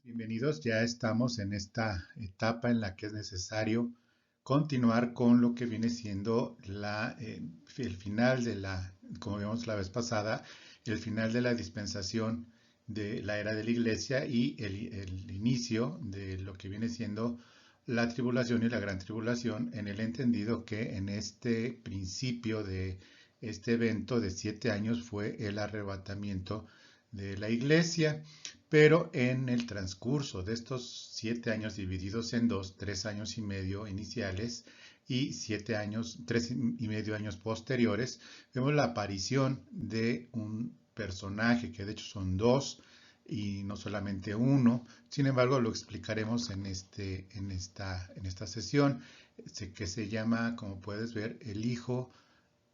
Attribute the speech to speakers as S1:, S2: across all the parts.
S1: Bienvenidos, ya estamos en esta etapa en la que es necesario continuar con lo que viene siendo el final como vimos la vez pasada, el final de la dispensación de la era de la iglesia y el inicio de lo que viene siendo la tribulación y la gran tribulación, en el entendido que en este principio de este evento de 7 años fue el arrebatamiento de la iglesia. Pero en el transcurso de estos 7 años divididos en dos, 3 años y medio iniciales y 7 años, 3 y medio años posteriores, vemos la aparición de un personaje, que de hecho son dos y no solamente uno. Sin embargo, lo explicaremos en esta sesión, que se llama, como puedes ver, el hijo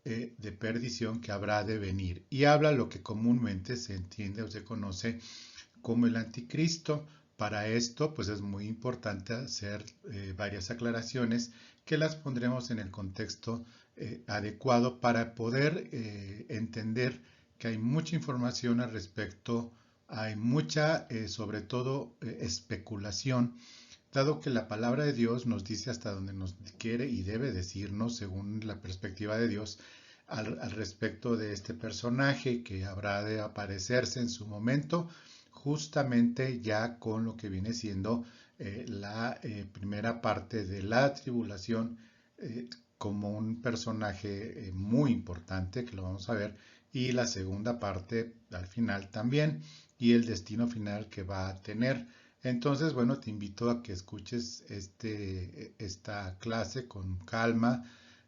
S1: de perdición que habrá de venir. Y habla lo que comúnmente se entiende o se conoce como el anticristo. Para esto, pues es muy importante hacer varias aclaraciones que las pondremos en el contexto adecuado para poder entender que hay mucha información al respecto, hay mucha, sobre todo, especulación, dado que la palabra de Dios nos dice hasta donde nos quiere y debe decirnos, según la perspectiva de Dios, al respecto de este personaje que habrá de aparecerse en su momento, justamente ya con lo que viene siendo la primera parte de la tribulación, como un personaje muy importante, que lo vamos a ver, y la segunda parte al final también, y el destino final que va a tener. Entonces, bueno, te invito a que escuches esta clase con calma,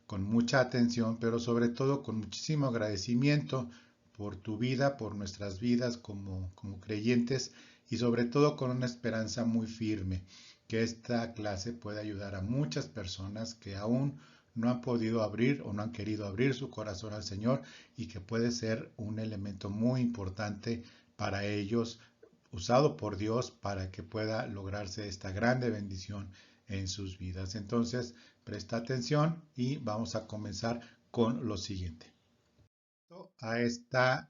S1: con mucha atención, pero sobre todo con muchísimo agradecimiento por tu vida, por nuestras vidas como creyentes, y sobre todo con una esperanza muy firme, que esta clase puede ayudar a muchas personas que aún no han podido abrir o no han querido abrir su corazón al Señor, y que puede ser un elemento muy importante para ellos, usado por Dios para que pueda lograrse esta grande bendición en sus vidas. Entonces, presta atención y vamos a comenzar con lo siguiente. A esta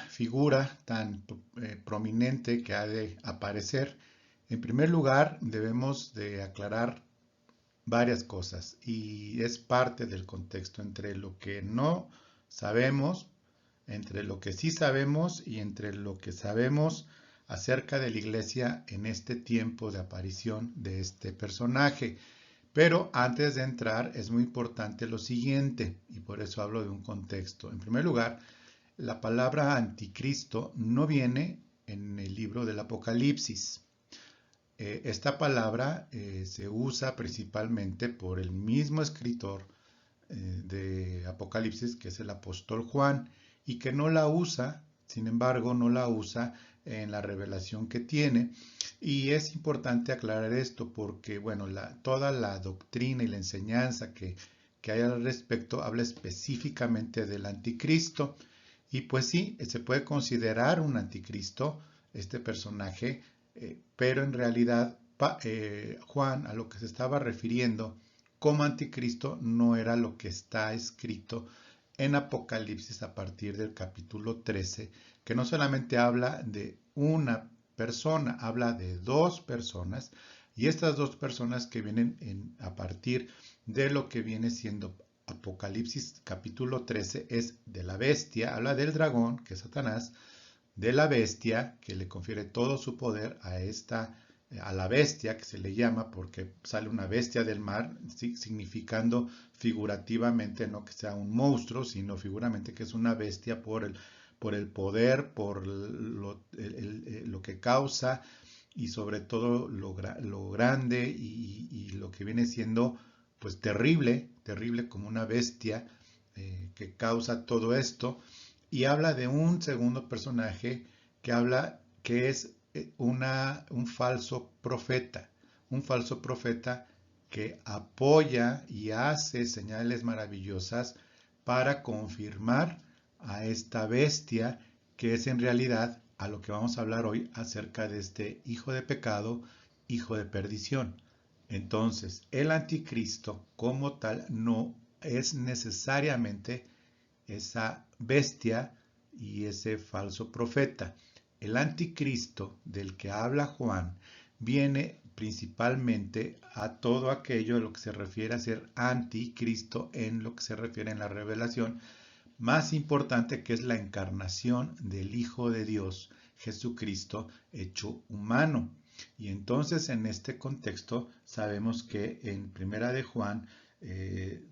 S1: figura tan prominente que ha de aparecer, en primer lugar debemos de aclarar varias cosas, y es parte del contexto entre lo que no sabemos, entre lo que sí sabemos y entre lo que sabemos acerca de la iglesia en este tiempo de aparición de este personaje. Pero antes de entrar es muy importante lo siguiente, y por eso hablo de un contexto. En primer lugar, la palabra anticristo no viene en el libro del Apocalipsis. Esta palabra se usa principalmente por el mismo escritor de Apocalipsis, que es el apóstol Juan, y que no la usa, sin embargo, no la usa en la revelación que tiene. Y es importante aclarar esto porque, bueno, toda la doctrina y la enseñanza que hay al respecto habla específicamente del anticristo. Y pues sí, se puede considerar un anticristo este personaje, pero en realidad Juan a lo que se estaba refiriendo como anticristo no era lo que está escrito en Apocalipsis a partir del capítulo 13, que no solamente habla de una persona, habla de dos personas, y estas dos personas que vienen a partir de lo que viene siendo Apocalipsis capítulo 13 es de la bestia, habla del dragón, que es Satanás, de la bestia, que le confiere todo su poder a la bestia, que se le llama porque sale una bestia del mar, significando figurativamente no que sea un monstruo, sino figurativamente que es una bestia por el poder, por lo que causa, y sobre todo lo grande y lo que viene siendo pues terrible, terrible como una bestia que causa todo esto. Y habla de un segundo personaje que es un falso profeta que apoya y hace señales maravillosas para confirmar a esta bestia, que es en realidad a lo que vamos a hablar hoy acerca de este hijo de pecado, hijo de perdición. Entonces, el anticristo como tal no es necesariamente esa bestia y ese falso profeta. el anticristo del que habla Juan viene principalmente a todo aquello a lo que se refiere a ser anticristo en lo que se refiere en la revelación más importante, que es la encarnación del Hijo de Dios, Jesucristo, hecho humano. Y entonces en este contexto sabemos que en Primera de Juan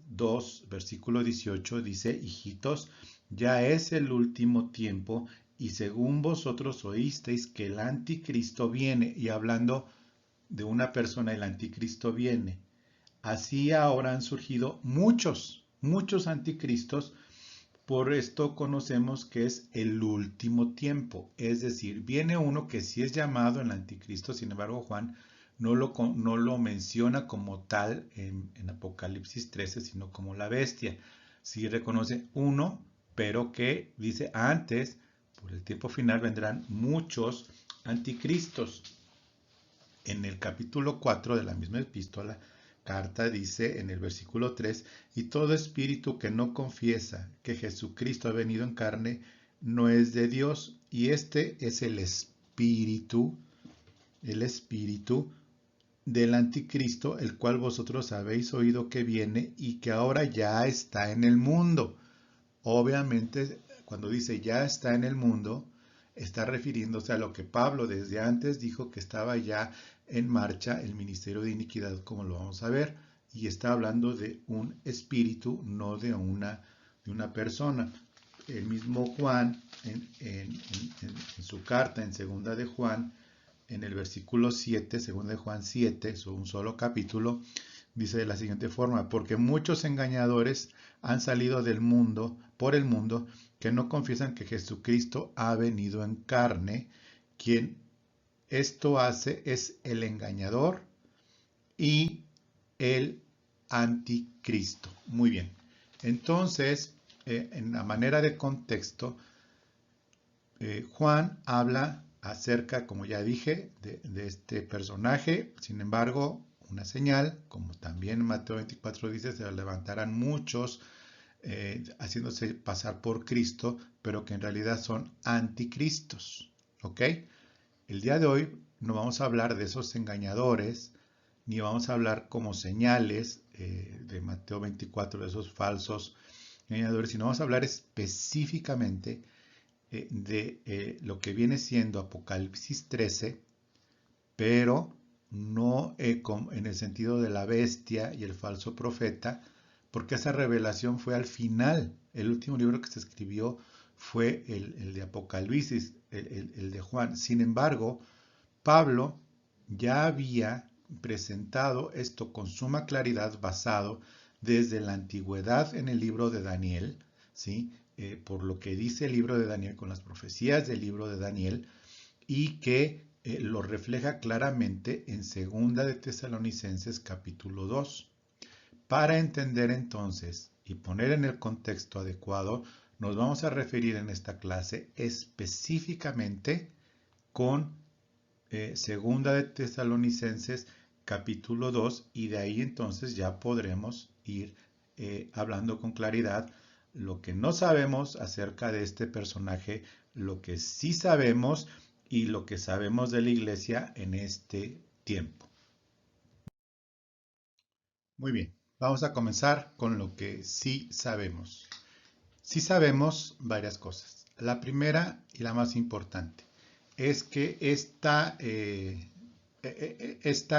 S1: 2, versículo 18 dice: hijitos, ya es el último tiempo y según vosotros oísteis que el anticristo viene, y hablando de una persona, el anticristo viene. Así ahora han surgido muchos anticristos. Por esto conocemos que es el último tiempo, es decir, viene uno que sí es llamado el anticristo. Sin embargo, Juan no lo menciona como tal en Apocalipsis 13, sino como la bestia. Sí reconoce uno, pero que dice antes, por el tiempo final vendrán muchos anticristos. En el capítulo 4 de la misma epístola, carta, dice en el versículo 3: y todo espíritu que no confiesa que Jesucristo ha venido en carne no es de Dios, y este es el espíritu del anticristo, el cual vosotros habéis oído que viene y que ahora ya está en el mundo. Obviamente, cuando dice ya está en el mundo, está refiriéndose a lo que Pablo desde antes dijo que estaba ya en marcha, el ministerio de iniquidad, como lo vamos a ver, y está hablando de un espíritu, no de una persona. El mismo Juan, en su carta en segunda de Juan, en el versículo 7, segunda de Juan 7, es un solo capítulo, dice de la siguiente forma: porque muchos engañadores han salido del mundo, por el mundo, que no confiesan que Jesucristo ha venido en carne. Quien esto hace es el engañador y el anticristo. Muy bien. Entonces, en la manera de contexto, Juan habla acerca, como ya dije, de este personaje. Sin embargo, una señal, como también Mateo 24 dice: se levantarán muchos haciéndose pasar por Cristo, pero que en realidad son anticristos. ¿Ok? El día de hoy no vamos a hablar de esos engañadores, ni vamos a hablar como señales de Mateo 24, de esos falsos engañadores, sino vamos a hablar específicamente de lo que viene siendo Apocalipsis 13, pero no en el sentido de la bestia y el falso profeta, porque esa revelación fue al final. El último libro que se escribió fue el de Apocalipsis, el de Juan. Sin embargo, Pablo ya había presentado esto con suma claridad, basado desde la antigüedad en el libro de Daniel, ¿sí? Por lo que dice el libro de Daniel, con las profecías del libro de Daniel, y que lo refleja claramente en Segunda de Tesalonicenses capítulo 2. Para entender entonces y poner en el contexto adecuado, nos vamos a referir en esta clase específicamente con Segunda de Tesalonicenses capítulo 2, y de ahí entonces ya podremos ir hablando con claridad lo que no sabemos acerca de este personaje, lo que sí sabemos y lo que sabemos de la iglesia en este tiempo. Muy bien, vamos a comenzar con lo que sí sabemos. Sí sabemos varias cosas. La primera y la más importante es que esta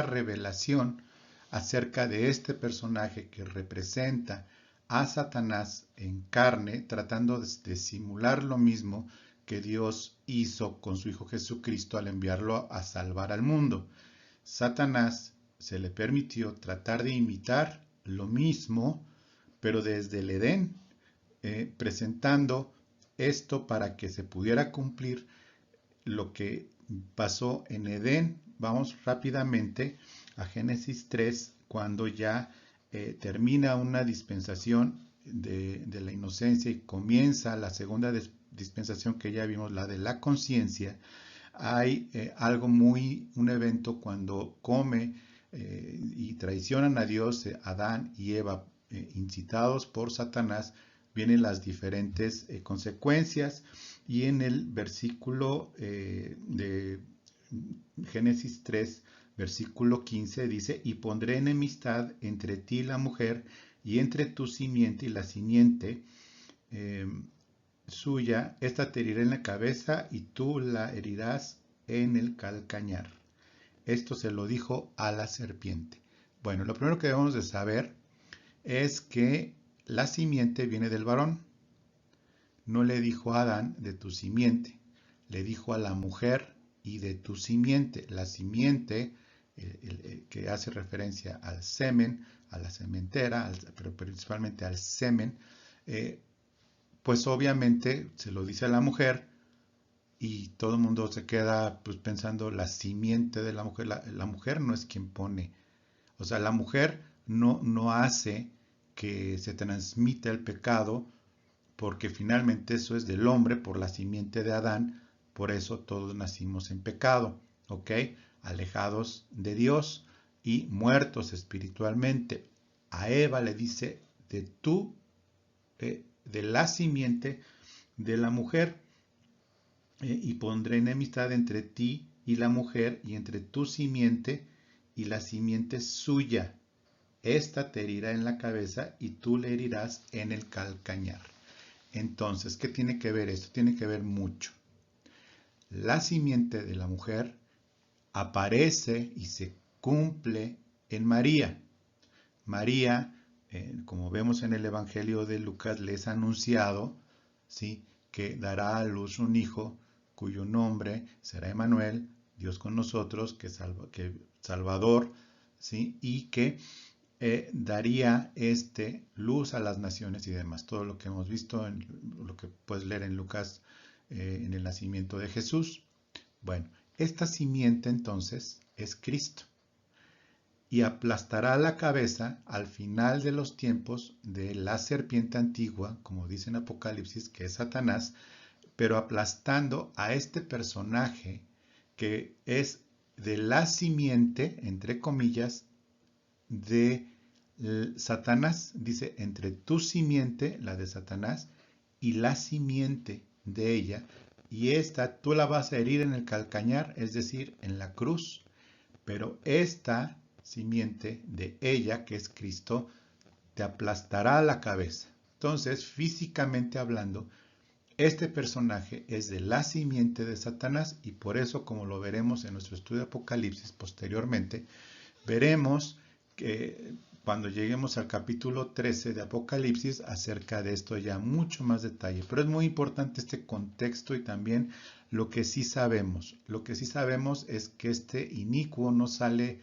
S1: revelación acerca de este personaje que representa a Satanás en carne, tratando de simular lo mismo que Dios hizo con su Hijo Jesucristo al enviarlo a salvar al mundo. Satanás se le permitió tratar de imitar lo mismo, pero desde el Edén, presentando esto para que se pudiera cumplir lo que pasó en Edén. Vamos rápidamente a Génesis 3, cuando ya termina una dispensación de la inocencia y comienza la segunda dispensación que ya vimos, la de la conciencia. Hay un evento cuando come y traicionan a Dios, Adán y Eva, incitados por Satanás. Vienen las diferentes consecuencias. Y en el versículo de Génesis 3, versículo 15 dice, y pondré enemistad entre ti y la mujer, y entre tu simiente y la simiente suya, esta te herirá en la cabeza y tú la herirás en el calcañar. Esto se lo dijo a la serpiente. Bueno, lo primero que debemos de saber es que la simiente viene del varón. No le dijo a Adán de tu simiente, le dijo a la mujer y de tu simiente. La simiente que hace referencia al semen, a la sementera, pero principalmente al semen, pues obviamente se lo dice a la mujer y todo el mundo se queda pues, pensando la simiente de la mujer. La mujer no es quien pone. O sea, la mujer no hace que se transmita el pecado porque finalmente eso es del hombre por la simiente de Adán. Por eso todos nacimos en pecado, ¿ok? Alejados de Dios y muertos espiritualmente. A Eva le dice de la simiente de la mujer, y pondré enemistad entre ti y la mujer, y entre tu simiente y la simiente suya. Esta te herirá en la cabeza y tú le herirás en el calcañar. Entonces, ¿qué tiene que ver esto? Tiene que ver mucho. La simiente de la mujer aparece y se cumple en María. María, como vemos en el Evangelio de Lucas, le es anunciado, ¿sí?, que dará a luz un hijo cuyo nombre será Emmanuel, Dios con nosotros, que Salvador, ¿sí?, y que daría luz a las naciones y demás. Todo lo que hemos visto, lo que puedes leer en Lucas, en el nacimiento de Jesús. Bueno, esta simiente entonces es Cristo. Y aplastará la cabeza al final de los tiempos de la serpiente antigua, como dice en Apocalipsis, que es Satanás, pero aplastando a este personaje que es de la simiente, entre comillas, de Satanás. Dice, entre tu simiente, la de Satanás, y la simiente de ella, y esta tú la vas a herir en el calcañar, es decir, en la cruz, pero esta simiente de ella, que es Cristo, te aplastará la cabeza. Entonces, físicamente hablando, este personaje es de la simiente de Satanás, y por eso, como lo veremos en nuestro estudio de Apocalipsis posteriormente, veremos que cuando lleguemos al capítulo 13 de Apocalipsis, acerca de esto ya mucho más detalle. Pero es muy importante este contexto y también lo que sí sabemos. Lo que sí sabemos es que este inicuo no sale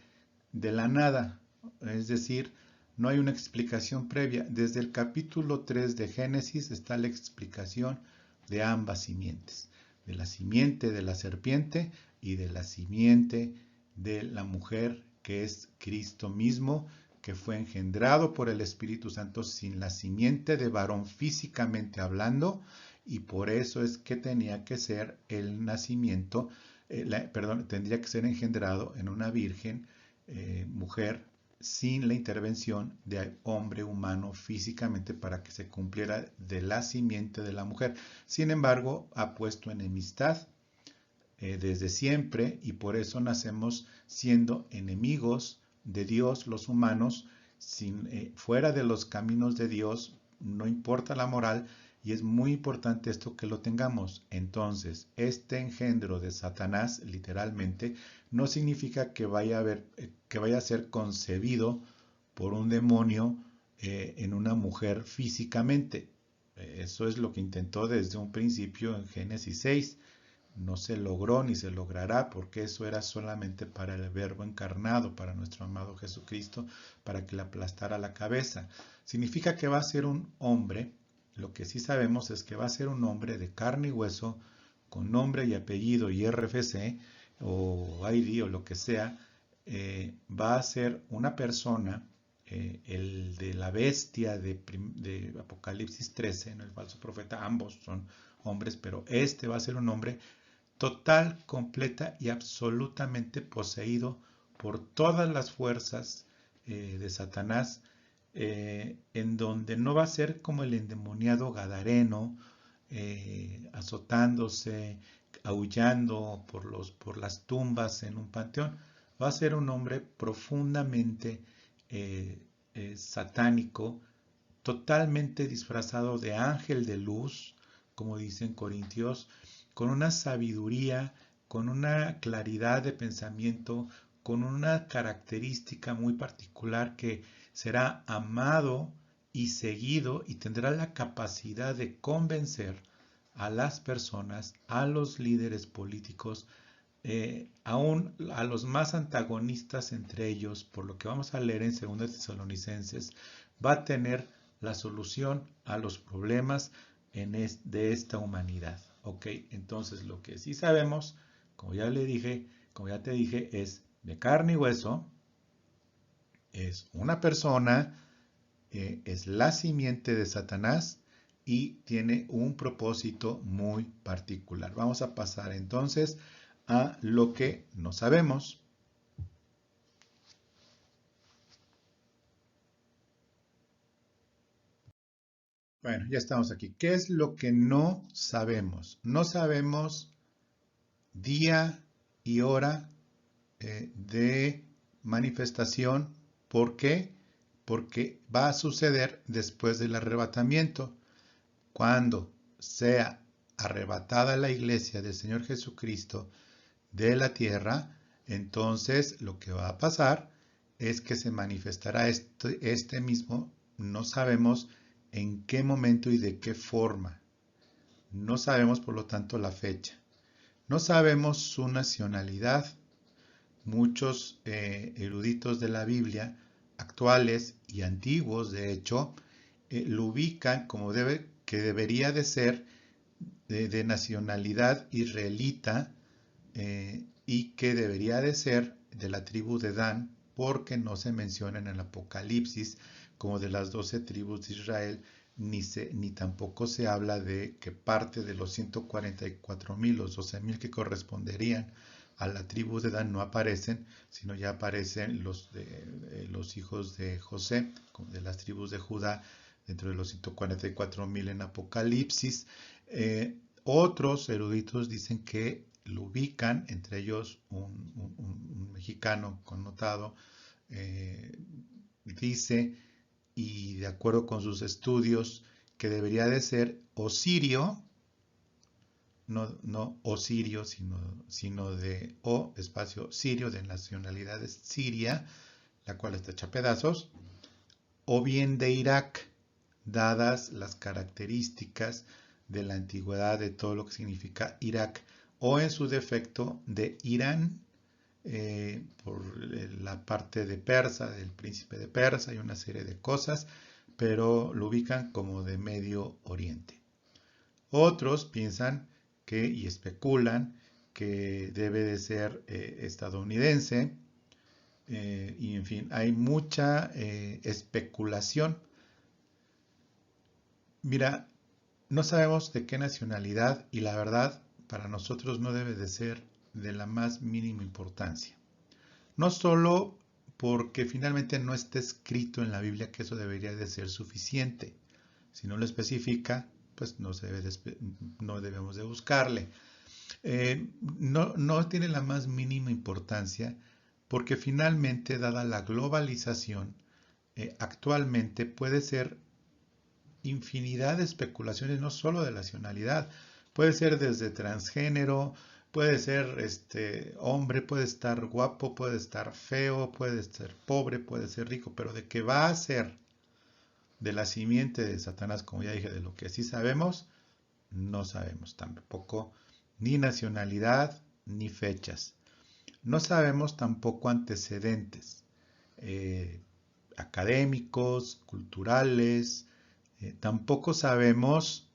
S1: de la nada, es decir, no hay una explicación previa. Desde el capítulo 3 de Génesis está la explicación de ambas simientes, de la simiente de la serpiente y de la simiente de la mujer, que es Cristo mismo, que fue engendrado por el Espíritu Santo sin la simiente de varón físicamente hablando, y por eso es que tenía que ser el nacimiento, tendría que ser engendrado en una virgen, mujer, sin la intervención de hombre humano físicamente para que se cumpliera de la simiente de la mujer. Sin embargo, ha puesto enemistad desde siempre, y por eso nacemos siendo enemigos de Dios los humanos, fuera de los caminos de Dios. No importa la moral, y es muy importante esto que lo tengamos. Entonces, este engendro de Satanás, literalmente, no significa que vaya a ser concebido por un demonio en una mujer físicamente. Eso es lo que intentó desde un principio en Génesis 6. No se logró ni se logrará, porque eso era solamente para el Verbo encarnado, para nuestro amado Jesucristo, para que le aplastara la cabeza. Significa que va a ser un hombre. Lo que sí sabemos es que va a ser un hombre de carne y hueso, con nombre y apellido y RFC o ID o lo que sea. Va a ser una persona, el de la bestia de Apocalipsis 13, ¿no?, el falso profeta. Ambos son hombres, pero este va a ser un hombre total, completa y absolutamente poseído por todas las fuerzas de Satanás, en donde no va a ser como el endemoniado gadareno, azotándose, aullando por las tumbas en un panteón. Va a ser un hombre profundamente satánico, totalmente disfrazado de ángel de luz, como dicen Corintios, con una sabiduría, con una claridad de pensamiento, con una característica muy particular que será amado y seguido y tendrá la capacidad de convencer a las personas, a los líderes políticos, aún a los más antagonistas entre ellos, por lo que vamos a leer en 2 Tesalonicenses, va a tener la solución a los problemas de esta humanidad. ¿Ok? Entonces lo que sí sabemos, como ya le dije, como ya te dije, es de carne y hueso, es una persona, es la simiente de Satanás y tiene un propósito muy particular. Vamos a pasar entonces a lo que no sabemos. Bueno, ya estamos aquí. ¿Qué es lo que no sabemos? No sabemos día y hora de manifestación. ¿Por qué? Porque va a suceder después del arrebatamiento. Cuando sea arrebatada la iglesia del Señor Jesucristo de la tierra, entonces lo que va a pasar es que se manifestará este mismo, no sabemos en qué momento y de qué forma. No sabemos, por lo tanto, la fecha. No sabemos su nacionalidad. Muchos eruditos de la Biblia, actuales y antiguos, de hecho, lo ubican como que debería de ser de nacionalidad israelita, y que debería de ser de la tribu de Dan, porque no se menciona en el Apocalipsis como de las 12 tribus de Israel, ni tampoco se habla de que parte de los 144,000, los 12,000 que corresponderían a la tribu de Dan no aparecen, sino ya aparecen los hijos de José, de las tribus de Judá, dentro de los 144,000 en Apocalipsis. Otros eruditos dicen que lo ubican, entre ellos un mexicano connotado, dice, y de acuerdo con sus estudios, que debería de ser Osirio, no Osirio, sino de espacio Sirio, de nacionalidad Siria, la cual está hecha pedazos, o bien de Irak, dadas las características de la antigüedad de todo lo que significa Irak, o en su defecto de Irán, por la parte de Persa, del príncipe de Persa y una serie de cosas, pero lo ubican como de Medio Oriente. Otros piensan y especulan que debe de ser estadounidense, y en fin, hay mucha especulación. Mira, no sabemos de qué nacionalidad y la verdad para nosotros no debe de ser de la más mínima importancia. No solo porque finalmente no está escrito en la Biblia que eso debería de ser suficiente. Si no lo especifica, pues no debemos de buscarle. No tiene la más mínima importancia porque finalmente, dada la globalización, actualmente puede ser infinidad de especulaciones, no solo de nacionalidad, puede ser desde transgénero, puede ser hombre, puede estar guapo, puede estar feo, puede ser pobre, puede ser rico, pero de que va a ser de la simiente de Satanás, como ya dije, de lo que sí sabemos, no sabemos tampoco ni nacionalidad ni fechas. No sabemos tampoco antecedentes académicos, culturales. Tampoco sabemos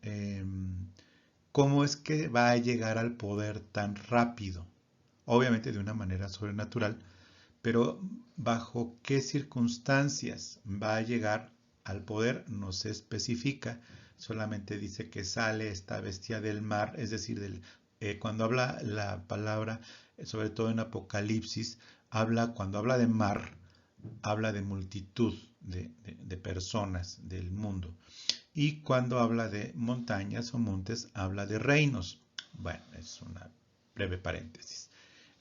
S1: cómo es que va a llegar al poder tan rápido. Obviamente de una manera sobrenatural, pero bajo qué circunstancias va a llegar al poder no se especifica. Solamente dice que sale esta bestia del mar, es decir, cuando habla la palabra, sobre todo en Apocalipsis, cuando habla de mar, habla de multitud de personas del mundo. y cuando habla de montañas o montes, habla de reinos. Bueno, es una breve paréntesis.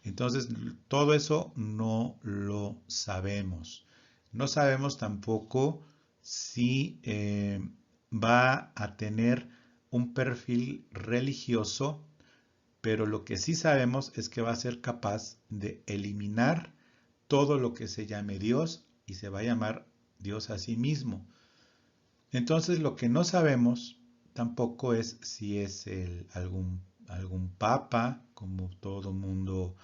S1: Entonces, todo eso no lo sabemos. No sabemos tampoco si va a tener un perfil religioso, pero lo que sí sabemos es que va a ser capaz de eliminar todo lo que se llame Dios y se va a llamar Dios a sí mismo. Entonces, lo que no sabemos tampoco es si es algún papa, como todo mundo,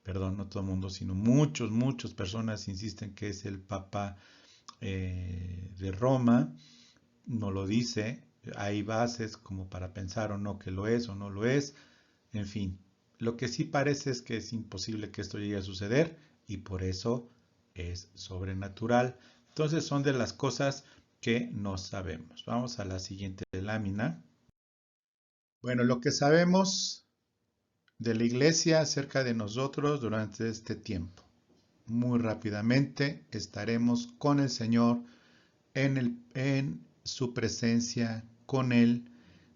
S1: perdón, no todo mundo, sino muchas personas insisten que es el papa de Roma. No lo dice. Hay bases como para pensar o no que lo es o no lo es. En fin, lo que sí parece es que es imposible que esto llegue a suceder y por eso es sobrenatural. Entonces son de las cosas que no sabemos. Vamos a la siguiente lámina. Bueno, lo que sabemos de la iglesia acerca de nosotros durante este tiempo. Muy rápidamente estaremos con el Señor en su presencia, con Él.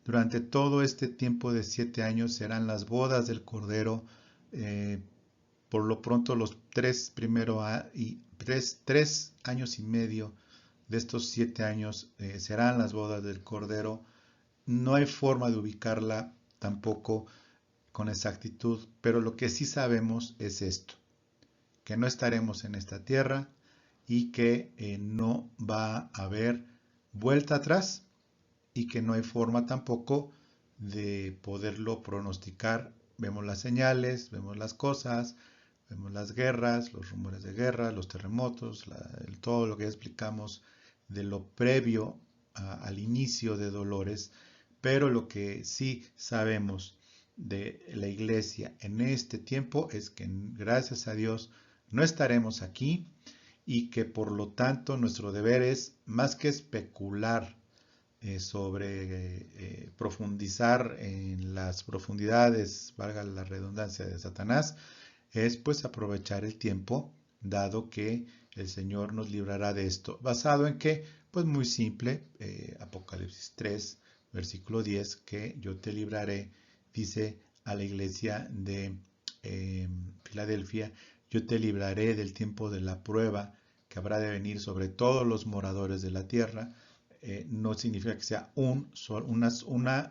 S1: Durante todo este tiempo de 7 años serán las bodas del Cordero. Por lo pronto los 3 años y medio de estos 7 años serán las bodas del Cordero. No hay forma de ubicarla tampoco con exactitud, pero lo que sí sabemos es esto, que no estaremos en esta tierra y que no va a haber vuelta atrás y que no hay forma tampoco de poderlo pronosticar. Vemos las señales, vemos las cosas, vemos las guerras, los rumores de guerra, los terremotos, todo lo que ya explicamos de lo previo al inicio de Dolores, pero lo que sí sabemos de la iglesia en este tiempo es que gracias a Dios no estaremos aquí y que por lo tanto nuestro deber es más que especular sobre profundizar en las profundidades, valga la redundancia, de Satanás, es pues aprovechar el tiempo, dado que el Señor nos librará de esto. ¿Basado en qué? Pues muy simple, Apocalipsis 3, versículo 10, que yo te libraré, dice a la iglesia de Filadelfia, yo te libraré del tiempo de la prueba que habrá de venir sobre todos los moradores de la tierra. No significa que sea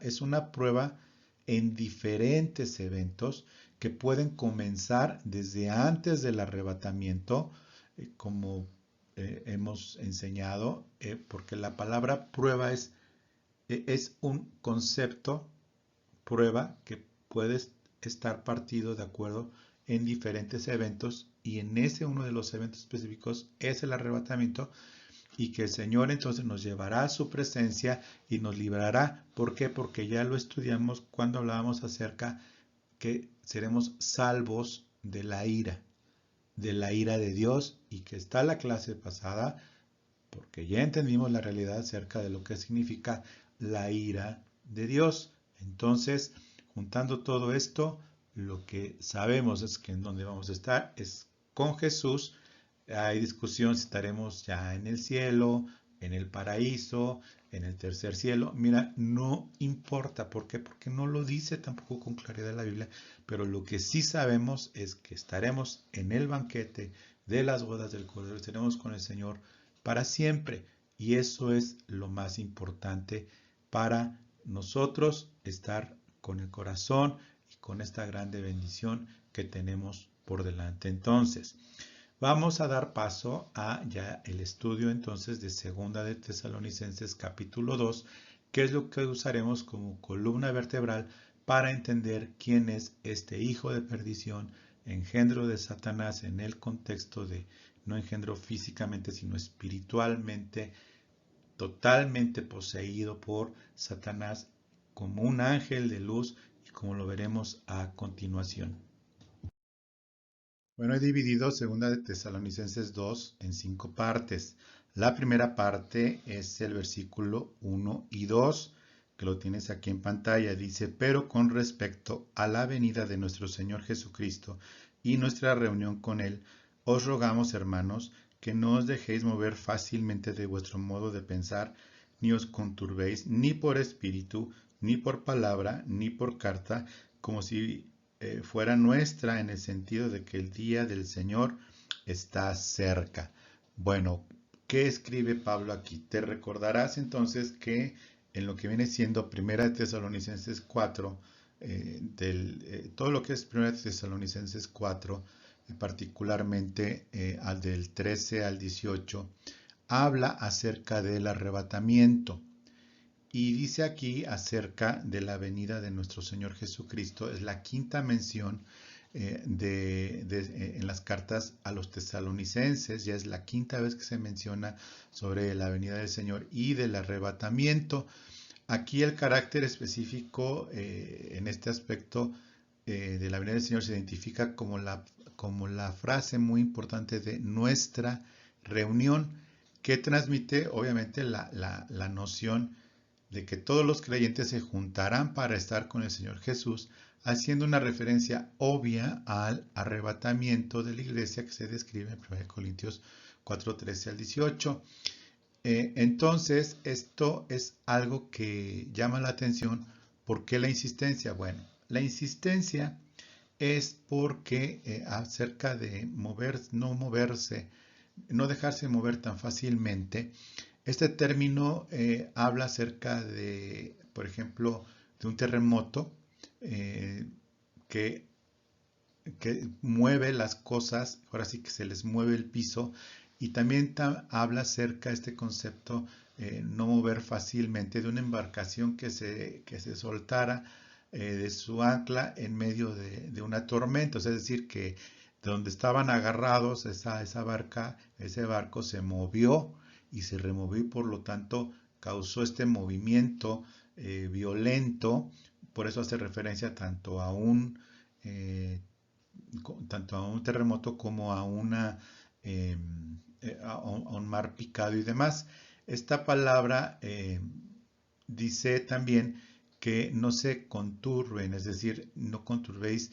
S1: es una prueba en diferentes eventos que pueden comenzar desde antes del arrebatamiento, como hemos enseñado, porque la palabra prueba es un concepto, prueba, que puede estar partido de acuerdo en diferentes eventos y en ese uno de los eventos específicos es el arrebatamiento y que el Señor entonces nos llevará a su presencia y nos librará. ¿Por qué? Porque ya lo estudiamos cuando hablábamos acerca que seremos salvos de la ira de Dios y que está la clase pasada, porque ya entendimos la realidad acerca de lo que significa la ira de Dios. Entonces, juntando todo esto, lo que sabemos es que en donde vamos a estar es con Jesús. Hay discusión si estaremos ya en el cielo, en el paraíso, en el tercer cielo. Mira, no importa. ¿Por qué? Porque no lo dice tampoco con claridad la Biblia. Pero lo que sí sabemos es que estaremos en el banquete de las bodas del Cordero. Estaremos con el Señor para siempre. Y eso es lo más importante para nosotros, estar con el corazón y con esta grande bendición que tenemos por delante. Entonces, vamos a dar paso a ya el estudio entonces de Segunda de Tesalonicenses capítulo 2, que es lo que usaremos como columna vertebral para entender quién es este hijo de perdición, engendro de Satanás en el contexto de no engendro físicamente, sino espiritualmente, totalmente poseído por Satanás como un ángel de luz, y como lo veremos a continuación. Bueno, he dividido Segunda de Tesalonicenses 2 en 5 partes. La primera parte es el versículo 1 y 2, que lo tienes aquí en pantalla. Dice, pero con respecto a la venida de nuestro Señor Jesucristo y nuestra reunión con Él, os rogamos, hermanos, que no os dejéis mover fácilmente de vuestro modo de pensar, ni os conturbéis, ni por espíritu, ni por palabra, ni por carta, como si fuera nuestra, en el sentido de que el día del Señor está cerca. Bueno, ¿qué escribe Pablo aquí? Te recordarás entonces que en lo que viene siendo Primera de Tesalonicenses 4, todo lo que es Primera de Tesalonicenses 4, particularmente al del 13 al 18, habla acerca del arrebatamiento. Y dice aquí acerca de la venida de nuestro Señor Jesucristo. Es la quinta mención en las cartas a los tesalonicenses. Ya es la quinta vez que se menciona sobre la venida del Señor y del arrebatamiento. Aquí el carácter específico en este aspecto de la venida del Señor se identifica como la frase muy importante de nuestra reunión, que transmite obviamente la noción de que todos los creyentes se juntarán para estar con el Señor Jesús, haciendo una referencia obvia al arrebatamiento de la iglesia que se describe en 1 Corintios 4, 13 al 18. Entonces, esto es algo que llama la atención. ¿Por qué la insistencia? Bueno, la insistencia es porque acerca de no moverse, no dejarse mover tan fácilmente, este término habla acerca de, por ejemplo, de un terremoto eh, que, que mueve las cosas, ahora sí que se les mueve el piso, y también habla acerca de este concepto, no mover fácilmente, de una embarcación que se soltara de su ancla en medio de una tormenta, es decir, que de donde estaban agarrados esa barca, ese barco se movió y se removió y por lo tanto causó este movimiento violento. Por eso hace referencia tanto a un terremoto como a un mar picado y demás. Esta palabra dice también que no se conturben, es decir, no conturbéis.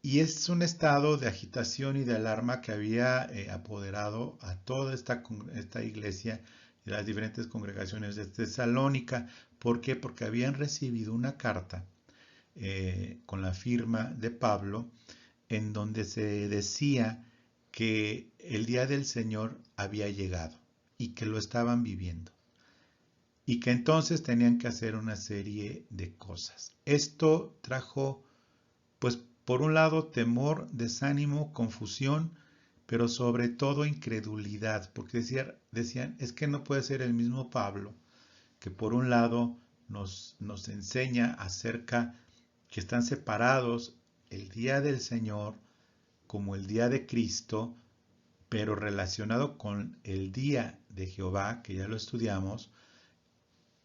S1: Y es un estado de agitación y de alarma que había apoderado a toda esta iglesia y las diferentes congregaciones de Tesalónica. ¿Por qué? Porque habían recibido una carta con la firma de Pablo, en donde se decía que el día del Señor había llegado y que lo estaban viviendo y que entonces tenían que hacer una serie de cosas. Esto trajo, pues, por un lado, temor, desánimo, confusión, pero sobre todo incredulidad, porque decían, es que no puede ser el mismo Pablo, que por un lado nos enseña acerca que están separados el día del Señor como el día de Cristo, pero relacionado con el día de Jehová, que ya lo estudiamos,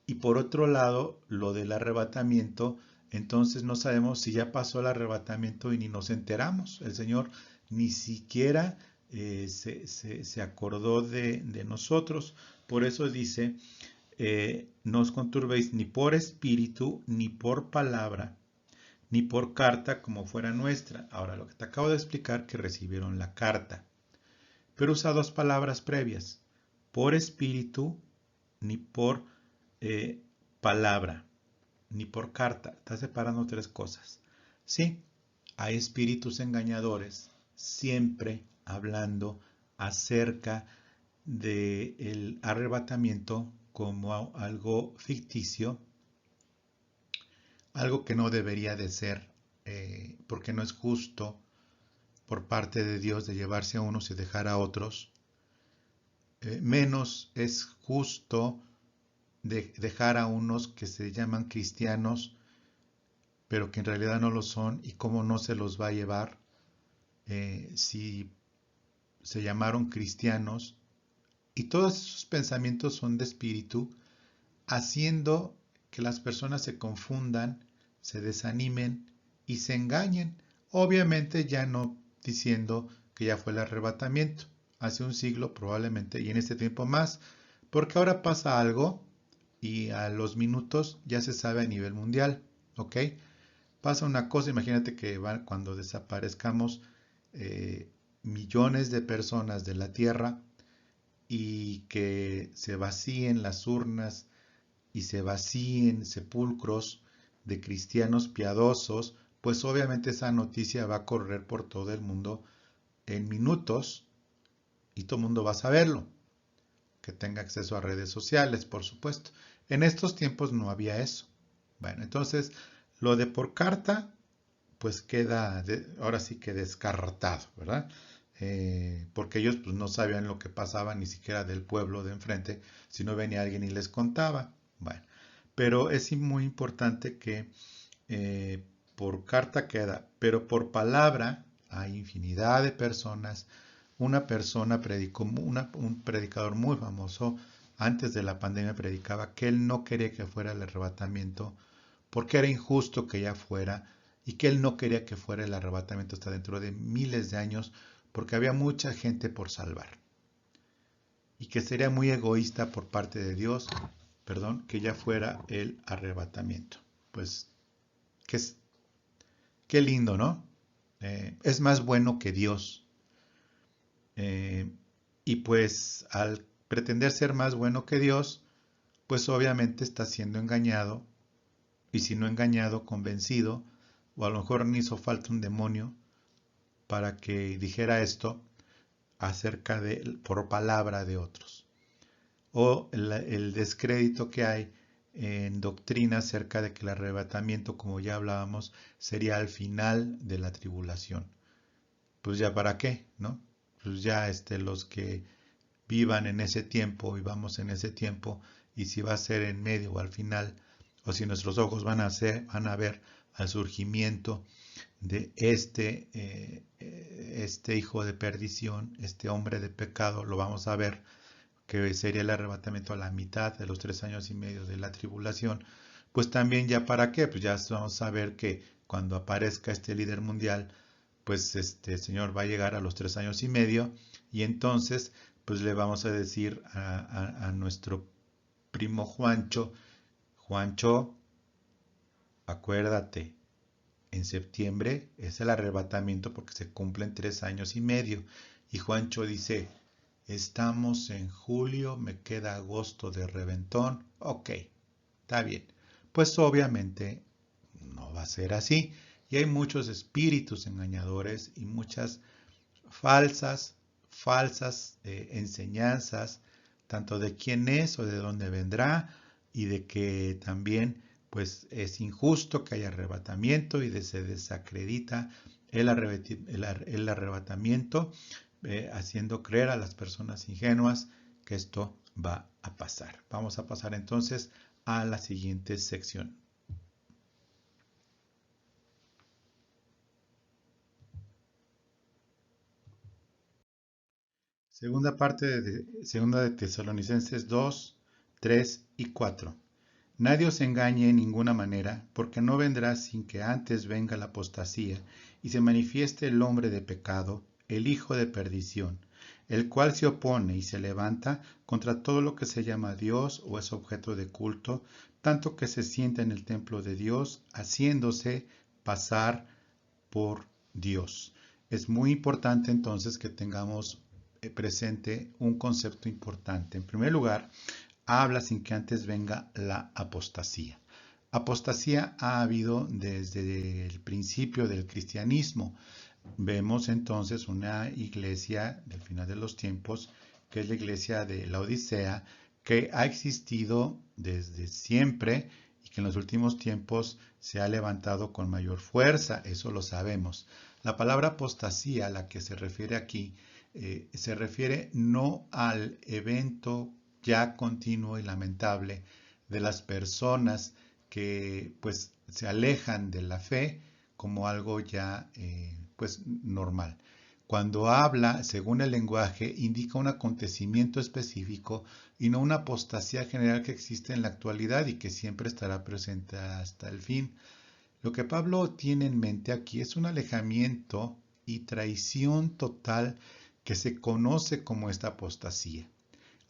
S1: y por otro lado, lo del arrebatamiento, entonces no sabemos si ya pasó el arrebatamiento y ni nos enteramos. El Señor ni siquiera se acordó de nosotros. Por eso dice, no os conturbéis ni por espíritu, ni por palabra, ni por carta como fuera nuestra. Ahora, lo que te acabo de explicar, que recibieron la carta. Pero usa dos palabras previas, por espíritu, ni por palabra, ni por carta. Está separando tres cosas. Sí, hay espíritus engañadores, siempre hablando acerca del arrebatamiento como algo ficticio, algo que no debería de ser, porque no es justo por parte de Dios de llevarse a unos y dejar a otros. Menos es justo de dejar a unos que se llaman cristianos, pero que en realidad no lo son, y cómo no se los va a llevar si se llamaron cristianos. Y todos esos pensamientos son de espíritu, haciendo que las personas se confundan, se desanimen y se engañen. Obviamente ya no diciendo que ya fue el arrebatamiento, hace un siglo probablemente, y en este tiempo más, porque ahora pasa algo y a los minutos ya se sabe a nivel mundial, ¿ok? Pasa una cosa, imagínate que cuando desaparezcamos millones de personas de la Tierra y que se vacíen las urnas y se vacíen sepulcros de cristianos piadosos, pues obviamente esa noticia va a correr por todo el mundo en minutos y todo el mundo va a saberlo, que tenga acceso a redes sociales, por supuesto. En estos tiempos no había eso. Bueno, entonces lo de por carta, pues queda, ahora sí que descartado, ¿verdad? Porque ellos pues no sabían lo que pasaba ni siquiera del pueblo de enfrente, si no venía alguien y les contaba. Bueno, pero es muy importante que por carta queda, pero por palabra hay infinidad de personas. Una persona predicó, un predicador muy famoso antes de la pandemia predicaba que él no quería que fuera el arrebatamiento porque era injusto que ya fuera y que él no quería que fuera el arrebatamiento hasta dentro de miles de años porque había mucha gente por salvar y que sería muy egoísta por parte de Dios, perdón, que ya fuera el arrebatamiento. Pues qué, qué lindo, ¿no? Es más bueno que Dios. Eh, y pues al pretender ser más bueno que Dios, pues obviamente está siendo engañado, y si no engañado, convencido, o a lo mejor ni hizo falta un demonio para que dijera esto acerca de, por palabra de otros. O el descrédito que hay en doctrina acerca de que el arrebatamiento, como ya hablábamos, sería al final de la tribulación. Pues ya para qué, ¿no? Pues ya los que vivan en ese tiempo, vivamos en ese tiempo, y si va a ser en medio o al final, o si nuestros ojos van a ver al surgimiento de este hijo de perdición, este hombre de pecado, lo vamos a ver, que sería el arrebatamiento a la mitad de los 3 años y medio de la tribulación, pues también ya para qué, pues ya vamos a ver que cuando aparezca este líder mundial, pues este señor va a llegar a los 3 años y medio y entonces pues le vamos a decir a nuestro primo Juancho, Juancho, acuérdate, en septiembre es el arrebatamiento porque se cumplen 3 años y medio. Y Juancho dice, estamos en julio, me queda agosto de reventón. Ok, está bien. Pues obviamente no va a ser así. Y hay muchos espíritus engañadores y muchas falsas enseñanzas, tanto de quién es o de dónde vendrá, y de que también pues es injusto que haya arrebatamiento y se desacredita el arrebatamiento, haciendo creer a las personas ingenuas que esto va a pasar. Vamos a pasar entonces a la siguiente sección. Segunda de Tesalonicenses 2, 3 y 4. Nadie os engañe en ninguna manera, porque no vendrá sin que antes venga la apostasía y se manifieste el hombre de pecado, el hijo de perdición, el cual se opone y se levanta contra todo lo que se llama Dios o es objeto de culto, tanto que se sienta en el templo de Dios, haciéndose pasar por Dios. Es muy importante entonces que tengamos presente un concepto importante. En primer lugar, habla sin que antes venga la apostasía. Apostasía ha habido desde el principio del cristianismo. Vemos entonces una iglesia del final de los tiempos, que es la iglesia de la Odisea, que ha existido desde siempre y que en los últimos tiempos se ha levantado con mayor fuerza, eso lo sabemos. La palabra apostasía a la que se refiere aquí se refiere no al evento ya continuo y lamentable de las personas que pues se alejan de la fe como algo ya pues normal. Cuando habla, según el lenguaje, indica un acontecimiento específico y no una apostasía general que existe en la actualidad y que siempre estará presente hasta el fin. Lo que Pablo tiene en mente aquí es un alejamiento y traición total que se conoce como esta apostasía.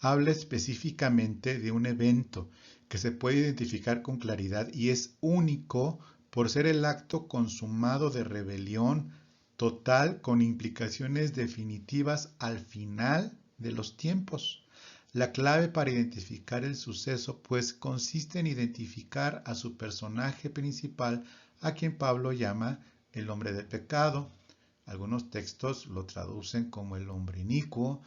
S1: Habla específicamente de un evento que se puede identificar con claridad y es único por ser el acto consumado de rebelión total con implicaciones definitivas al final de los tiempos. La clave para identificar el suceso, pues, consiste en identificar a su personaje principal, a quien Pablo llama el hombre de pecado. Algunos textos lo traducen como el hombre inicuo,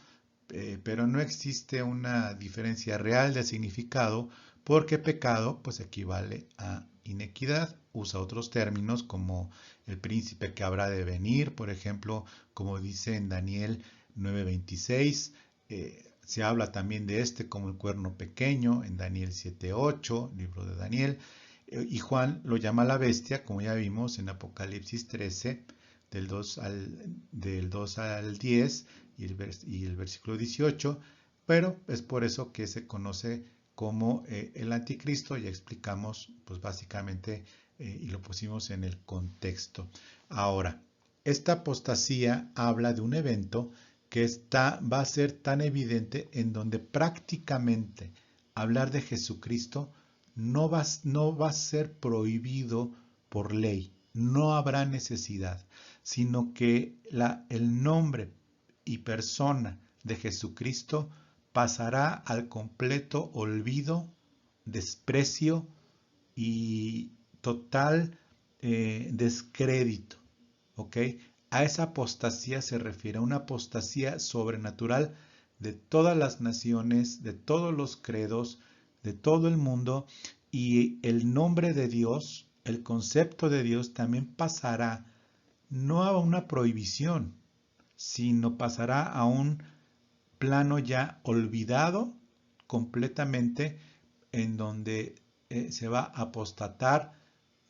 S1: pero no existe una diferencia real de significado porque pecado pues equivale a inequidad. Usa otros términos como el príncipe que habrá de venir, por ejemplo, como dice en Daniel 9:26. Se habla también de este como el cuerno pequeño en Daniel 7:8, libro de Daniel. Y Juan lo llama la bestia, como ya vimos en Apocalipsis 13, del 2 al 10 y el versículo 18, pero es por eso que se conoce como el anticristo. Ya explicamos pues básicamente y lo pusimos en el contexto. Ahora, esta apostasía habla de un evento que va a ser tan evidente en donde prácticamente hablar de Jesucristo no va a ser prohibido por ley, no habrá necesidad, sino que el nombre y persona de Jesucristo pasará al completo olvido, desprecio y total descrédito. ¿Ok? A esa apostasía se refiere, a una apostasía sobrenatural de todas las naciones, de todos los credos, de todo el mundo, y el nombre de Dios, el concepto de Dios también pasará no a una prohibición, sino pasará a un plano ya olvidado completamente, en donde se va a apostatar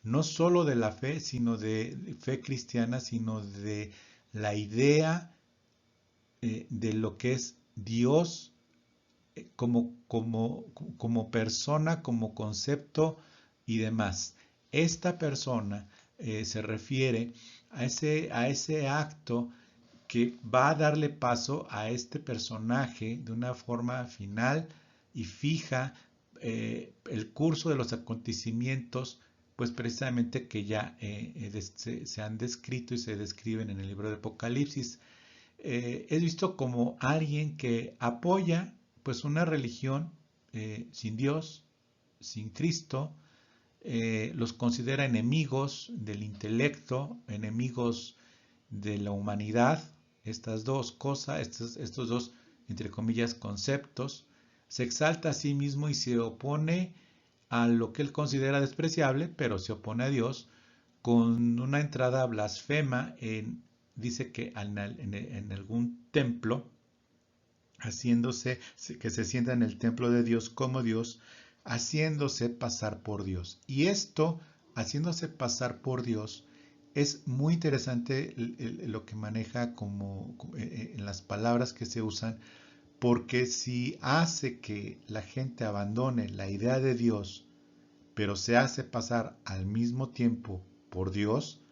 S1: no solo de la fe, sino de fe cristiana, sino de la idea de lo que es Dios como persona, como concepto y demás. Esta persona se refiere a ese acto que va a darle paso a este personaje de una forma final y fija el curso de los acontecimientos, pues precisamente que ya se han descrito y se describen en el libro de Apocalipsis. Es visto como alguien que apoya pues una religión sin Dios, sin Cristo, los considera enemigos del intelecto, enemigos de la humanidad. Estas dos cosas, estos dos, entre comillas, conceptos, se exalta a sí mismo y se opone a lo que él considera despreciable, pero se opone a Dios con una entrada blasfema dice que en algún templo, haciéndose, que se sienta en el templo de Dios como Dios, haciéndose pasar por Dios. Y esto, haciéndose pasar por Dios, es muy interesante lo que maneja en las palabras que se usan, porque si hace que la gente abandone la idea de Dios, pero se hace pasar al mismo tiempo por Dios,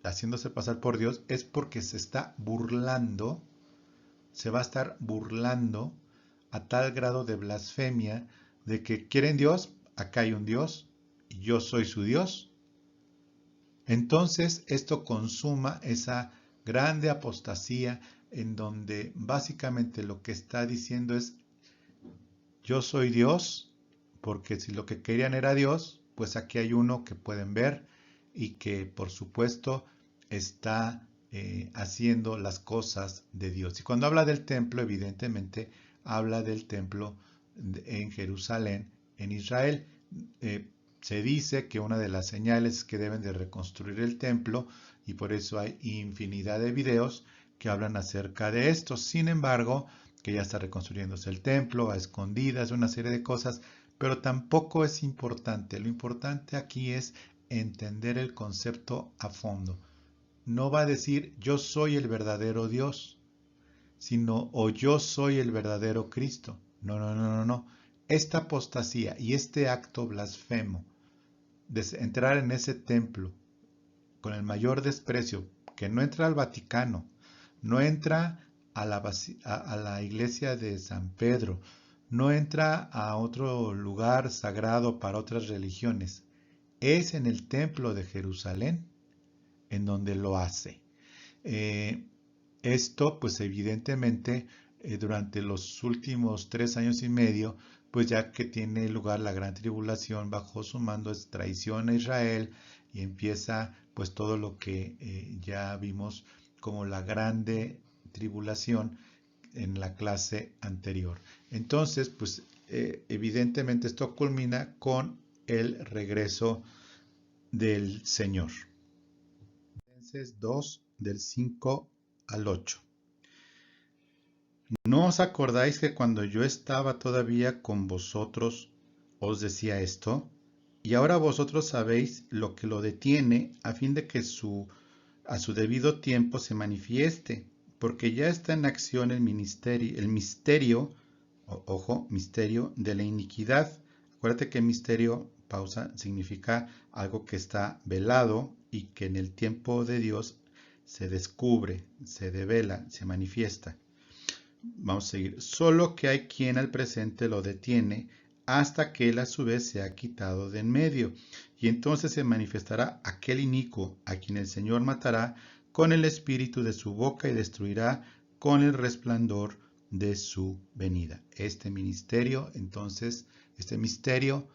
S1: haciéndose pasar por Dios, es porque se está burlando, se va a estar burlando a tal grado de blasfemia de que quieren Dios, acá hay un Dios, y yo soy su Dios. Entonces esto consuma esa grande apostasía en donde básicamente lo que está diciendo es yo soy Dios, porque si lo que querían era Dios, pues aquí hay uno que pueden ver y que por supuesto está haciendo las cosas de Dios. Y cuando habla del templo, evidentemente habla del templo en Jerusalén, en Israel. Se dice que una de las señales es que deben de reconstruir el templo y por eso hay infinidad de videos que hablan acerca de esto. Sin embargo, que ya está reconstruyéndose el templo, a escondidas, una serie de cosas, pero tampoco es importante. Lo importante aquí es entender el concepto a fondo. No va a decir yo soy el verdadero Dios, sino o yo soy el verdadero Cristo. No, no, no, no, no. Esta apostasía y este acto blasfemo de entrar en ese templo con el mayor desprecio, que no entra al Vaticano, no entra a la iglesia de San Pedro, no entra a otro lugar sagrado para otras religiones, es en el templo de Jerusalén en donde lo hace. Esto pues evidentemente durante los últimos 3 años y medio, pues ya que tiene lugar la gran tribulación, bajo su mando es traición a Israel y empieza pues todo lo que ya vimos como la grande tribulación en la clase anterior. Entonces, pues evidentemente esto culmina con el regreso del Señor. Filipenses 2, del 5 al 8. ¿No os acordáis que cuando yo estaba todavía con vosotros os decía esto? Y ahora vosotros sabéis lo que lo detiene a fin de que a su debido tiempo se manifieste, porque ya está en acción el misterio, misterio de la iniquidad. Acuérdate que misterio, pausa, significa algo que está velado y que en el tiempo de Dios se descubre, se devela, se manifiesta. Vamos a seguir. Solo que hay quien al presente lo detiene hasta que él a su vez se ha quitado de en medio. Y entonces se manifestará aquel inicuo a quien el Señor matará con el espíritu de su boca y destruirá con el resplandor de su venida. Este ministerio, entonces, este misterio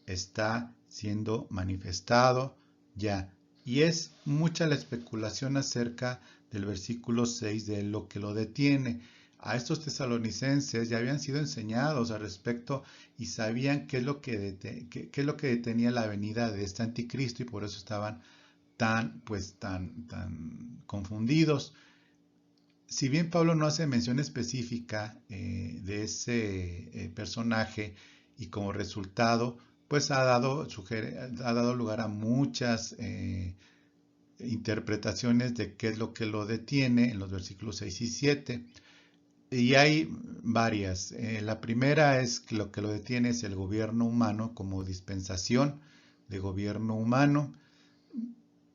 S1: está siendo manifestado ya. Y es mucha la especulación acerca del versículo 6 de lo que lo detiene. A estos tesalonicenses ya habían sido enseñados al respecto y sabían qué es lo que detenía la venida de este anticristo y por eso estaban tan confundidos. Si bien Pablo no hace mención específica de ese personaje y como resultado, pues ha dado lugar a muchas interpretaciones de qué es lo que lo detiene en los versículos 6 y 7. Y hay varias. La primera es que lo detiene es el gobierno humano como dispensación de gobierno humano.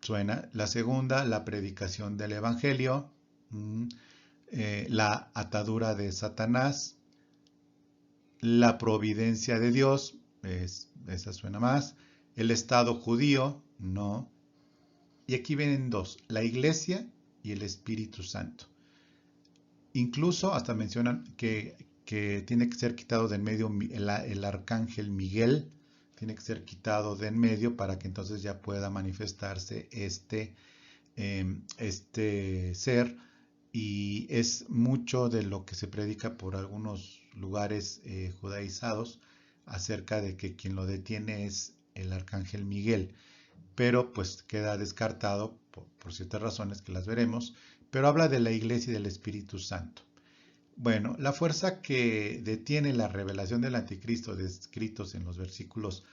S1: Suena. La segunda, la predicación del evangelio. La atadura de Satanás. La providencia de Dios. Esa suena más. El Estado judío. No. Y aquí vienen dos. La iglesia y el Espíritu Santo. Incluso hasta mencionan que tiene que ser quitado de en medio el arcángel Miguel, tiene que ser quitado de en medio para que entonces ya pueda manifestarse este ser, y es mucho de lo que se predica por algunos lugares judaizados acerca de que quien lo detiene es el arcángel Miguel, pero pues queda descartado por ciertas razones que las veremos, pero habla de la iglesia y del Espíritu Santo. Bueno, la fuerza que detiene la revelación del anticristo descritos en los versículos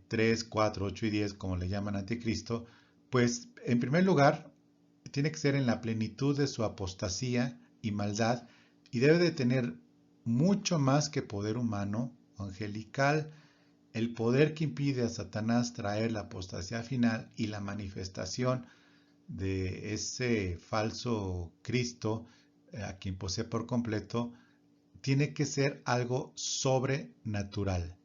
S1: 3, 4, 8 y 10, como le llaman anticristo, pues en primer lugar tiene que ser en la plenitud de su apostasía y maldad y debe de tener mucho más que poder humano o angelical, el poder que impide a Satanás traer la apostasía final y la manifestación de ese falso Cristo a quien posee por completo, tiene que ser algo sobrenatural.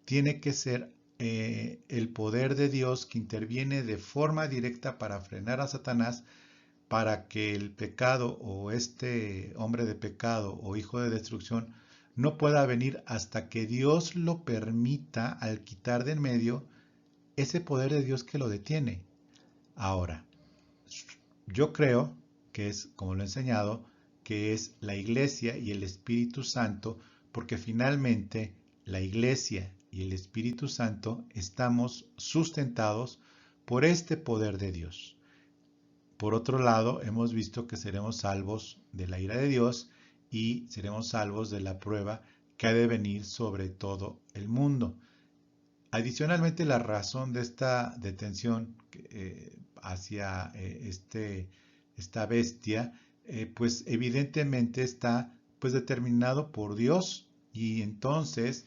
S1: Tiene que ser el poder de Dios que interviene de forma directa para frenar a Satanás, para que el pecado o este hombre de pecado o hijo de destrucción no pueda venir hasta que Dios lo permita al quitar de en medio ese poder de Dios que lo detiene. Ahora, yo creo que es, como lo he enseñado, que es la Iglesia y el Espíritu Santo, porque finalmente la Iglesia y el Espíritu Santo estamos sustentados por este poder de Dios. Por otro lado, hemos visto que seremos salvos de la ira de Dios y seremos salvos de la prueba que ha de venir sobre todo el mundo. Adicionalmente, la razón de esta detención hacia esta bestia, pues evidentemente está pues determinado por Dios, y entonces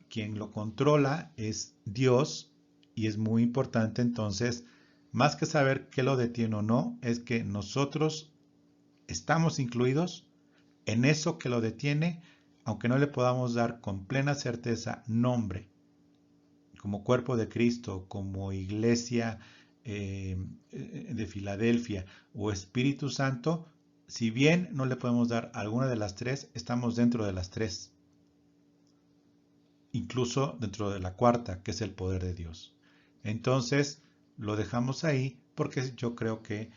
S1: quien lo controla es Dios, y es muy importante entonces, más que saber qué lo detiene o no, es que nosotros estamos incluidos en eso que lo detiene, aunque no le podamos dar con plena certeza nombre, como cuerpo de Cristo, como iglesia de Filadelfia o Espíritu Santo, si bien no le podemos dar alguna de las tres, estamos dentro de las tres, incluso dentro de la cuarta, que es el poder de Dios. Entonces, lo dejamos ahí porque yo creo que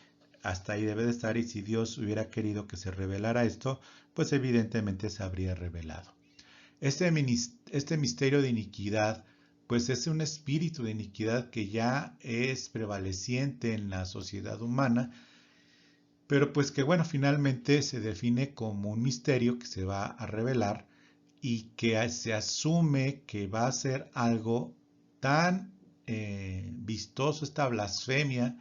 S1: hasta ahí debe de estar, y si Dios hubiera querido que se revelara esto, pues evidentemente se habría revelado. Este misterio de iniquidad, pues es un espíritu de iniquidad que ya es prevaleciente en la sociedad humana, pero pues que bueno, finalmente se define como un misterio que se va a revelar y que se asume que va a ser algo tan vistoso, esta blasfemia,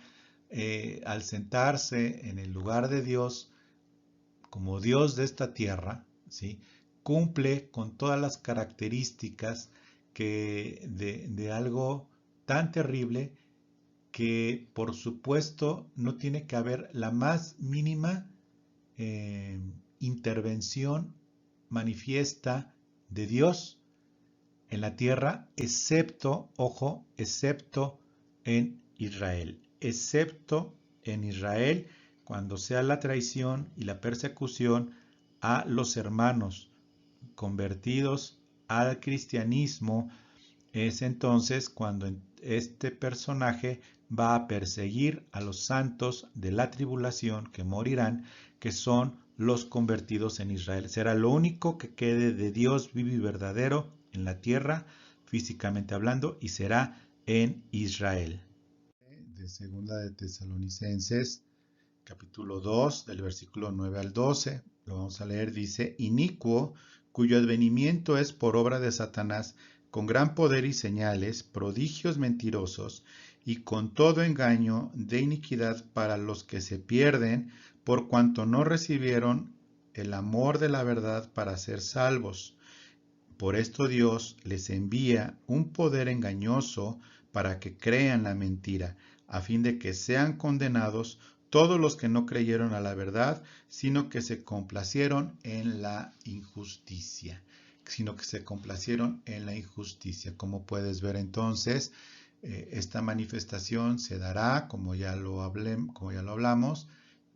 S1: al sentarse en el lugar de Dios como Dios de esta tierra, ¿sí? Cumple con todas las características de algo tan terrible que por supuesto no tiene que haber la más mínima eh, intervención manifiesta de Dios en la tierra, excepto, ojo, excepto en Israel, excepto en Israel cuando sea la traición y la persecución a los hermanos convertidos al cristianismo. Es entonces cuando este personaje va a perseguir a los santos de la tribulación que morirán, que son los convertidos en Israel. Será lo único que quede de Dios vivo y verdadero en la tierra, físicamente hablando, y será en Israel. De segunda de Tesalonicenses, capítulo 2, del versículo 9 al 12, lo vamos a leer, dice: inicuo, cuyo advenimiento es por obra de Satanás, con gran poder y señales, prodigios mentirosos, y con todo engaño de iniquidad para los que se pierden, por cuanto no recibieron el amor de la verdad para ser salvos. Por esto Dios les envía un poder engañoso para que crean la mentira, a fin de que sean condenados todos los que no creyeron a la verdad, sino que se complacieron en la injusticia. Como puedes ver entonces, esta manifestación se dará, como ya lo hablamos,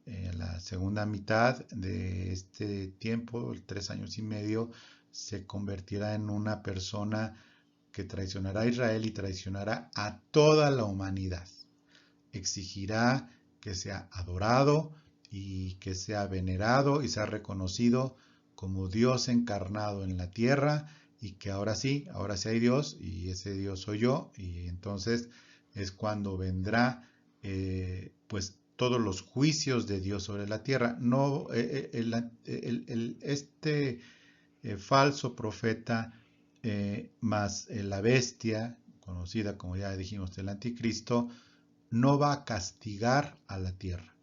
S1: en la segunda mitad de este tiempo, 3 años y medio, se convertirá en una persona que traicionará a Israel y traicionará a toda la humanidad. Exigirá que sea adorado y que sea venerado y sea reconocido como Dios encarnado en la tierra, y que ahora sí hay Dios, y ese Dios soy yo, y entonces es cuando vendrá pues todos los juicios de Dios sobre la tierra. No, este falso profeta más la bestia, conocida como ya dijimos el anticristo, no va a castigar a la tierra,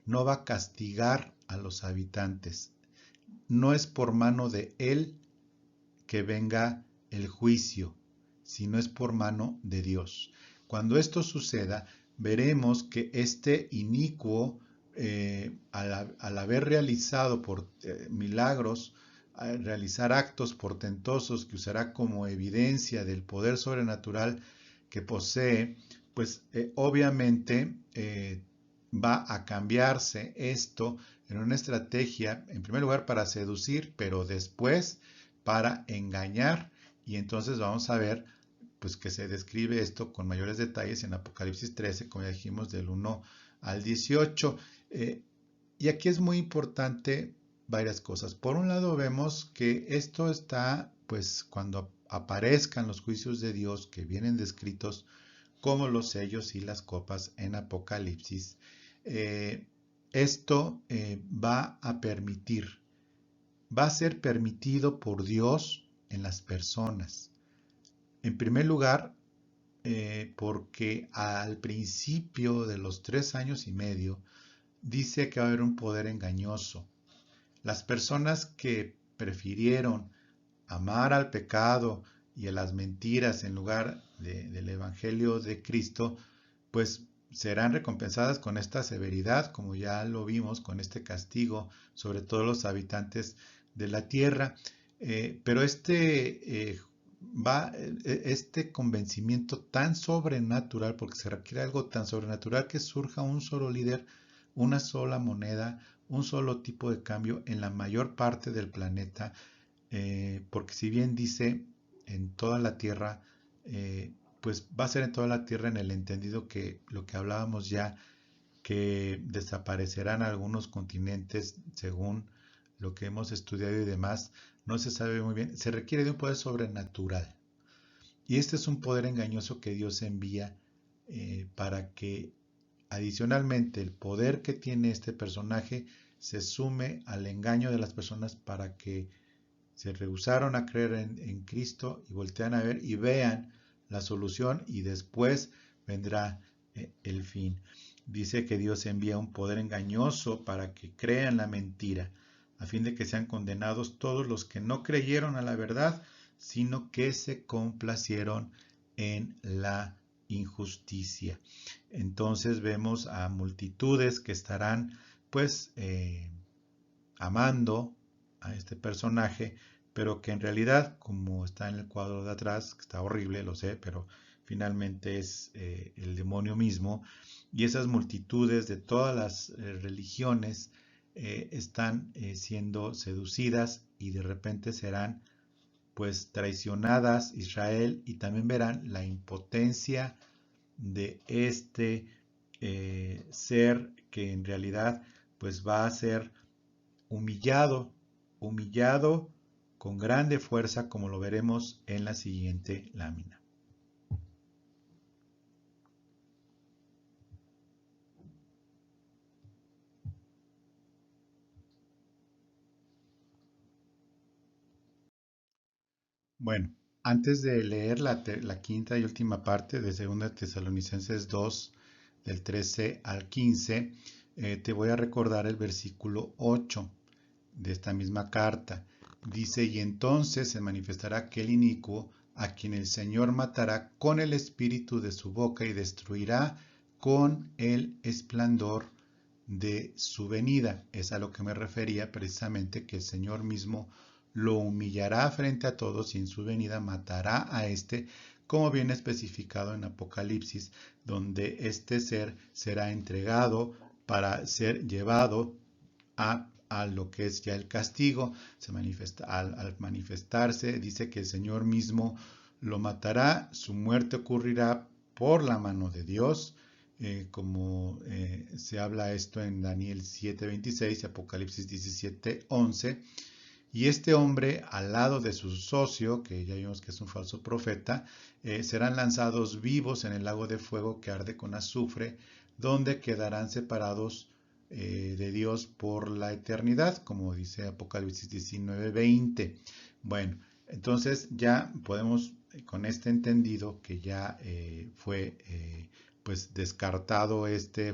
S1: no va a castigar a los habitantes. No es por mano de él que venga el juicio, sino es por mano de Dios. Cuando esto suceda, veremos que este inicuo, al haber realizado por milagros, realizar actos portentosos que usará como evidencia del poder sobrenatural que posee, pues obviamente va a cambiarse esto en una estrategia, en primer lugar para seducir, pero después para engañar. Y entonces vamos a ver pues que se describe esto con mayores detalles en Apocalipsis 13, como ya dijimos, del 1 al 18. Y aquí es muy importante varias cosas. Por un lado vemos que esto está, pues cuando aparezcan los juicios de Dios que vienen descritos como los sellos y las copas en Apocalipsis, esto va a ser permitido por Dios en las personas. En primer lugar, porque al principio de los 3 años y medio dice que va a haber un poder engañoso. Las personas que prefirieron amar al pecado y a las mentiras en lugar del Evangelio de Cristo, pues serán recompensadas con esta severidad, como ya lo vimos, con este castigo sobre todos los habitantes de la tierra. Pero este convencimiento tan sobrenatural, porque se requiere algo tan sobrenatural, que surja un solo líder, una sola moneda, un solo tipo de cambio en la mayor parte del planeta, porque si bien dice en toda la Tierra, pues va a ser en toda la Tierra en el entendido que lo que hablábamos ya, que desaparecerán algunos continentes según lo que hemos estudiado y demás, no se sabe muy bien. Se requiere de un poder sobrenatural. Y este es un poder engañoso que Dios envía para que adicionalmente el poder que tiene este personaje se sume al engaño de las personas para que se rehusaron a creer en Cristo y voltean a ver y vean la solución y después vendrá el fin. Dice que Dios envía un poder engañoso para que crean la mentira, a fin de que sean condenados todos los que no creyeron a la verdad, sino que se complacieron en la injusticia. Entonces vemos a multitudes que estarán pues amando a este personaje, pero que en realidad, como está en el cuadro de atrás, que está horrible, lo sé, pero finalmente es el demonio mismo, y esas multitudes de todas las religiones están siendo seducidas y de repente serán pues traicionadas Israel, y también verán la impotencia de este ser que en realidad pues va a ser humillado, humillado con grande fuerza, como lo veremos en la siguiente lámina. Bueno, antes de leer la quinta y última parte de 2 Tesalonicenses 2, del 13 al 15, te voy a recordar el versículo 8 de esta misma carta. Dice, y entonces se manifestará aquel inicuo a quien el Señor matará con el espíritu de su boca y destruirá con el esplendor de su venida. Es a lo que me refería precisamente, que el Señor mismo lo humillará frente a todos y en su venida matará a este, como viene especificado en Apocalipsis, donde este ser será entregado para ser llevado a lo que es ya el castigo. Al manifestarse, dice que el Señor mismo lo matará, su muerte ocurrirá por la mano de Dios, como se habla esto en Daniel 7:26 y Apocalipsis 17:11. Y este hombre, al lado de su socio, que ya vimos que es un falso profeta, serán lanzados vivos en el lago de fuego que arde con azufre, donde quedarán separados de Dios por la eternidad, como dice Apocalipsis 19:20. Bueno, entonces ya podemos, con este entendido, que ya fue pues descartado,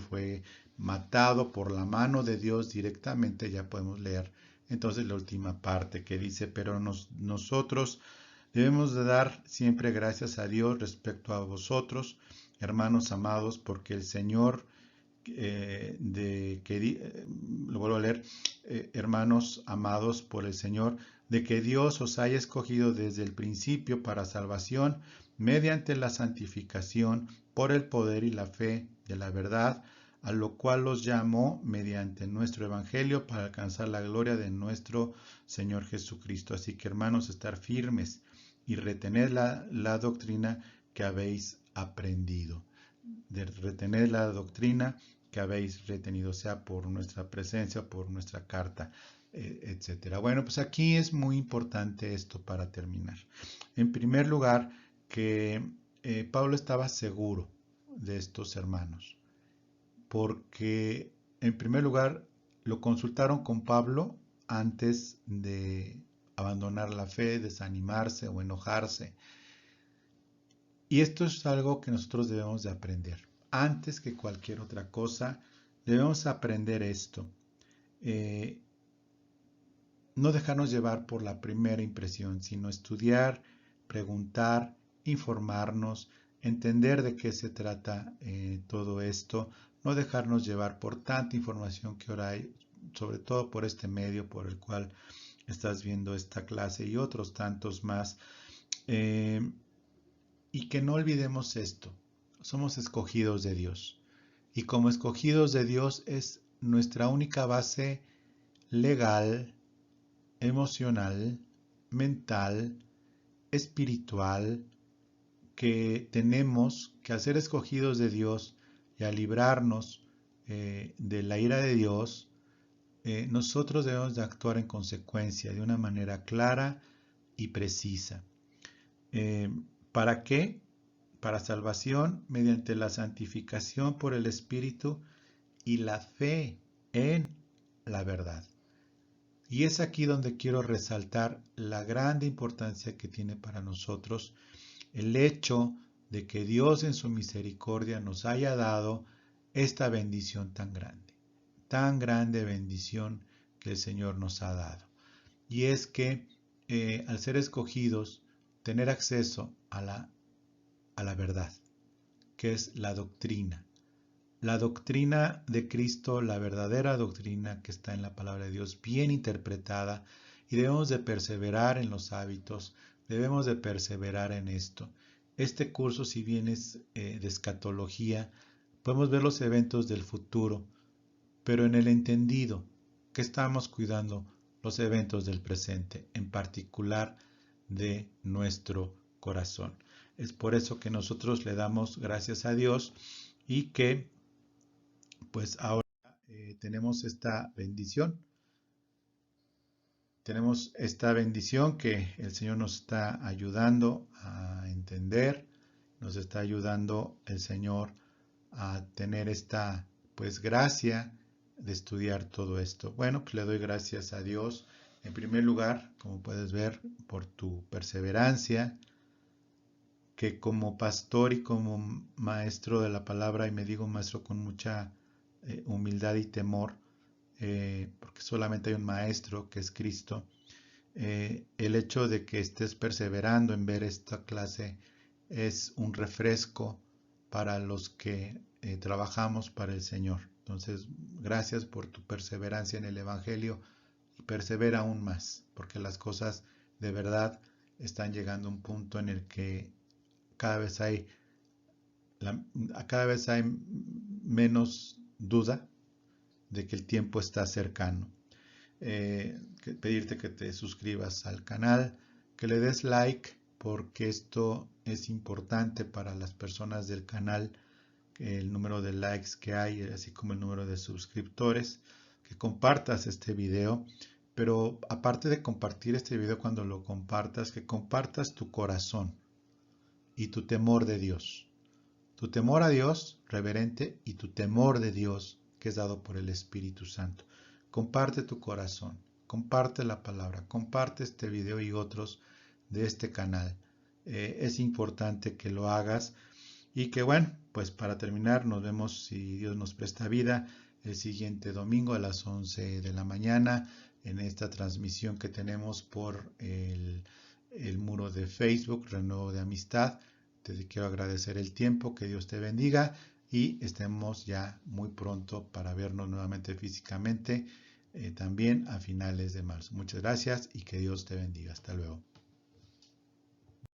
S1: fue matado por la mano de Dios directamente, ya podemos leer entonces la última parte que dice, pero nosotros debemos de dar siempre gracias a Dios respecto a vosotros, hermanos amados, porque el Señor, lo vuelvo a leer, hermanos amados por el Señor, de que Dios os haya escogido desde el principio para salvación, mediante la santificación, por el poder y la fe de la verdad, a lo cual los llamó mediante nuestro Evangelio para alcanzar la gloria de nuestro Señor Jesucristo. Así que, hermanos, estar firmes y retener la doctrina que habéis aprendido. De retener la doctrina que habéis retenido, sea por nuestra presencia, por nuestra carta, etcétera. Bueno, pues aquí es muy importante esto para terminar. En primer lugar, que Pablo estaba seguro de estos hermanos, porque en primer lugar lo consultaron con Pablo antes de abandonar la fe, desanimarse o enojarse. Y esto es algo que nosotros debemos de aprender. Antes que cualquier otra cosa, debemos aprender esto. No dejarnos llevar por la primera impresión, sino estudiar, preguntar, informarnos, entender de qué se trata todo esto, no dejarnos llevar por tanta información que ahora hay, sobre todo por este medio por el cual estás viendo esta clase y otros tantos más. Y que no olvidemos esto, somos escogidos de Dios. Y como escogidos de Dios es nuestra única base legal, emocional, mental, espiritual, que tenemos que al ser escogidos de Dios y al librarnos de la ira de Dios, nosotros debemos de actuar en consecuencia de una manera clara y precisa. ¿Para qué? Para salvación mediante la santificación por el Espíritu y la fe en la verdad. Y es aquí donde quiero resaltar la grande importancia que tiene para nosotros el hecho de que Dios en su misericordia nos haya dado esta bendición tan grande bendición que el Señor nos ha dado. Y es que al ser escogidos, tener acceso a la verdad, que es la doctrina. La doctrina de Cristo, la verdadera doctrina que está en la palabra de Dios, bien interpretada, y debemos de perseverar en los hábitos, debemos de perseverar en esto. Este curso, si bien es de escatología, podemos ver los eventos del futuro, pero en el entendido que estamos cuidando los eventos del presente, en particular de nuestro corazón. Es por eso que nosotros le damos gracias a Dios y que pues ahora tenemos esta bendición. Tenemos esta bendición que el Señor nos está ayudando a entender, nos está ayudando el Señor a tener esta pues gracia de estudiar todo esto. Bueno, pues le doy gracias a Dios en primer lugar, como puedes ver, por tu perseverancia, que como pastor y como maestro de la palabra, y me digo maestro con mucha humildad y temor, porque solamente hay un maestro que es Cristo, el hecho de que estés perseverando en ver esta clase es un refresco para los que trabajamos para el Señor. Entonces, gracias por tu perseverancia en el Evangelio y persevera aún más, porque las cosas de verdad están llegando a un punto en el que cada vez hay, cada vez hay menos duda de que el tiempo está cercano. Pedirte que te suscribas al canal, que le des like, porque esto es importante para las personas del canal, el número de likes que hay, así como el número de suscriptores, que compartas este video, pero aparte de compartir este video, cuando lo compartas, que compartas tu corazón y tu temor de Dios. Tu temor a Dios, reverente, y tu temor de Dios, que es dado por el Espíritu Santo. Comparte tu corazón, comparte la palabra, comparte este video y otros de este canal. Es importante que lo hagas y que bueno, pues para terminar nos vemos, si Dios nos presta vida, el siguiente domingo a las 11 de la mañana en esta transmisión que tenemos por el muro de Facebook, Renuevo de Amistad. Te quiero agradecer el tiempo, que Dios te bendiga y estemos ya muy pronto para vernos nuevamente físicamente, también a finales de marzo. Muchas gracias y que Dios te bendiga. Hasta luego.